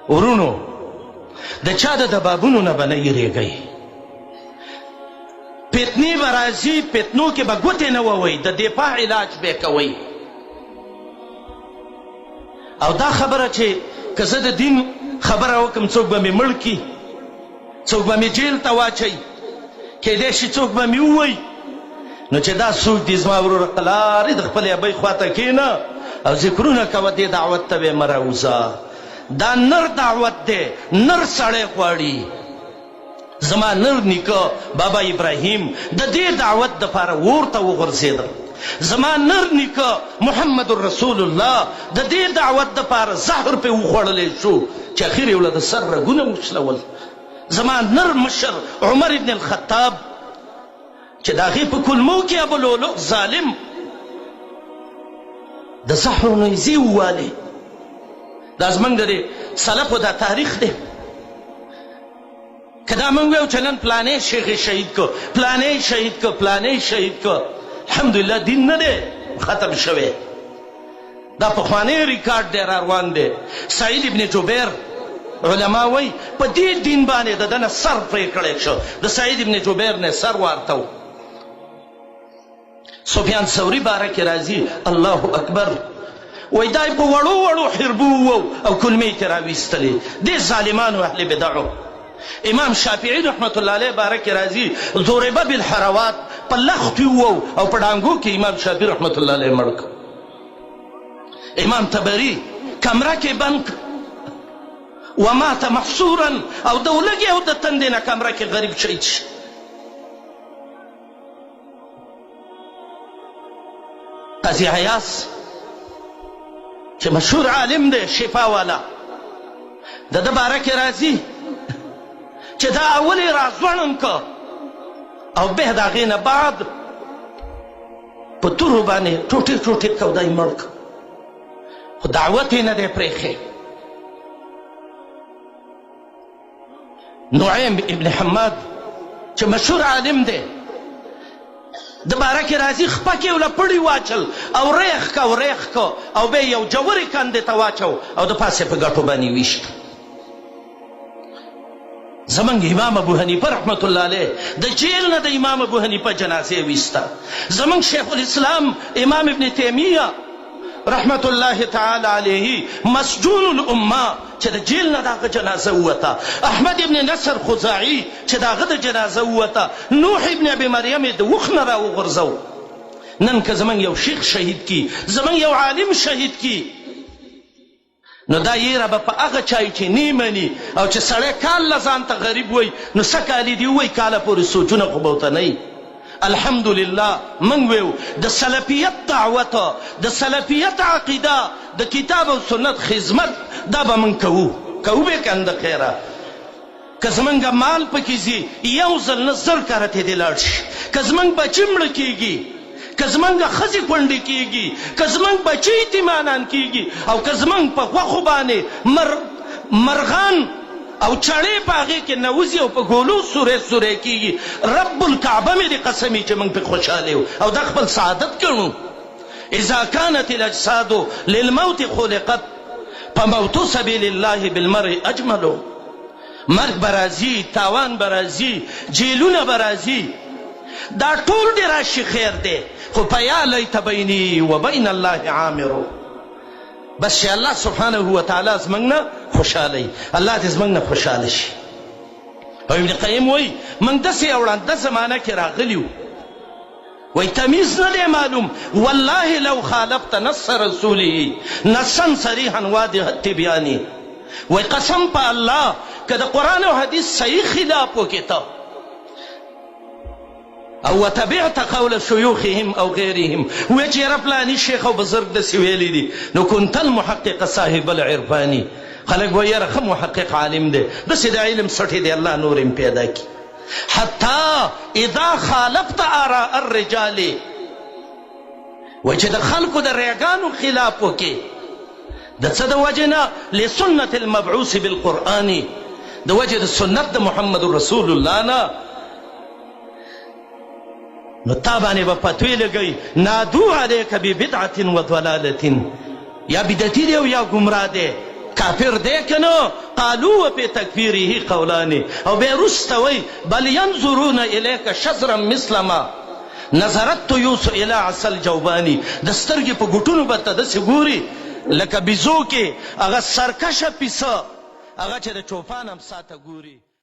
ورونو د چا د دبابونو نه به نه یریږئ فتنې به راځي فتنو کې به ګوتې نه ووئ د دفاع علاج به کوئ او دا خبره چې که زه د دین خبره وکړم څوک به مې مړ کي څوک به مې جیل ته واچوي کیدای شي څوک به مې ووایي نو چې دا څوک دي زما وروره قلارې د خپلې ابۍ خواته کښېنه او ذکرونه کوه دې دعوت ته به یې مه راوځه دا نر دعوت دی نر سړی غواړي زما نر نیکه بابا ابراهیم د دې دعوت دپاره اور ته وغورځېدل زما نر نیکه محمد رسول الله د دې دعوت دپاره زهر پې وخوړلی شو چې اخر یې له د سر رګونه وشلول زما نر مشر عمر ابن الخطاب چې د هغې په کلمو کې ابو لؤلؤ ظالم د زهرو نیزې ووالې دا زموږ د دې سلفو دا تاریخ دی که دا موږ ویو چې نن پلانې شیخ شهید کو پلانې شهید کو پلانې شهید کو الحمدلله دین نه دی ختم شوی دا پخوانی ریکارډ دی را روان دی سعید ابن جبیر علما وایي په دې دین باندې د ده نه سر پرې کړی شو د سعید ابن جبیر نه سر وارته و سفیان ثوري باره کې راځي الله اکبر وایي دا یې په وړو وړو حربو ووو او کلمې یې ترې راویستلې دې ظالمانو اهل بدعو امام شافعي رحمت الله علیه باره کې راځي ضربه بالحروات په لختو ووو او په ډانګو کې امام شافعي رحمت الله علیه مړ کړ امام طبري کمره کې بند ومات محصورا او د ولږې او د تندې نه کمره کې غریب شهید شي قاضي عیاض چې مشهور عالم دی شفا والا د ده باره کې راځي چې دا اول یې راځوړند که او به د هغې نه بعد په تورو باندې ټوټې ټوټې کو دا یې مړ که خو دعوت یې نه دی پرېښی نعیم ابن حماد چې مشهور عالم دی د باره کې راځي خپه کې وله پړي واچل او ریخ که او ریخ که او بیا یو جورې کندې ته واچو او د پاسې په ګټو باندې ویشت زمونږ امام ابو حنیفه رحمت الله علیه د جیل نه د امام ابو حنیفه جنازې ویسته زمونږ شیخ الاسلام امام ابن تیمیه رحمت الله تعالی علیه مسجون الامه چې د جیل نه د هغه جنازه ووته احمد ابن نصر خزاعي چې د هغه د جنازه ووته نوح ابن ابي مریم یې د وخ نه راوغورځو نن که زمونږ یو شیخ شهید کی زمونږ یو عالم شهید کی نو دا یېره به په هغه چای چې نه مني او چې سړی کال له ځان ته غریب وی نو څه کالي دي ووایي کاله پورې سوچونه خو به ورته نه الحمدلله من ویو د سلفیت دعوت د سلفیت عقیده د کتاب او سنت خدمت دا به من کوو به کنده خیره که زمونږ مال پکې ځي یو ځل نه زر کارتې دې لاړ شي که زمونږ بچي مړه کېږي که زمونږ ښځې کونډې کېږي که زمونږ بچي یتیمانان کېږي او که زمونږ په غوښو باندې مرغان او چړې په هغې کې نوځي او په ګولو سورې سورې کېږي رب الکعبه مې دې قسمي چې موږ پې خوشحاله یو او دا خپل سعادت ګڼو اذا كانت الاجساد للموت خلقت فموت سبیل الله بالمرء اجمل مرګ به راځي تاوان به راځي جیلونه به راځي دا ټول دې راشي خیر دی خو په یا لیت بیني و بین الله عامرو بس چې الله سبحانه وتعالی زموږ نه خوشحاله وي الله دې زموږ نه خوشحاله شي او ابن قیم وایي موږ داسې یو ړانده زمانه کې راغلي وو وایي تمیز نه دی معلوم والله لو خالفت نص رسوله نصا صریحا واضح التبیان وایي قسم په الله که د قرآن او حدیث صحیح خلاف وکړې ته او وتبعت قول شيوخهم او غيرهم وجه رفلاني شيخ او بزرگ دسي ویلي دي نو كنت المحقق صاحب العرفاني خلق ويا رخم محقق عالم دي دسي د علم سټي دي الله نور ام پیدا کی حتى اذا خالفت آراء الرجال وجه د خلق د ریاګانو خلاف وکي د څه د وجنه لسنه المبعوث بالقران د وجه د سنت د محمد رسول الله نه نو تا باندې به فتوی لګوي نادو علیک ببدعة و ضلالة یا بدعتي دی او یا ګمراه دی که کافر دی که نه؟ قالو و پی تکفیره قولانې. او بیا وروسته وایي بل ینظرون الیک شزرا مثل ما نظرت یوسف الی عسل جوبانی. د سترګې په ګوټونو به ته داسې ګوري لکه بیزو کې هغه سرکشه پیسه هغه چې د چوپان امسا ته ګوري.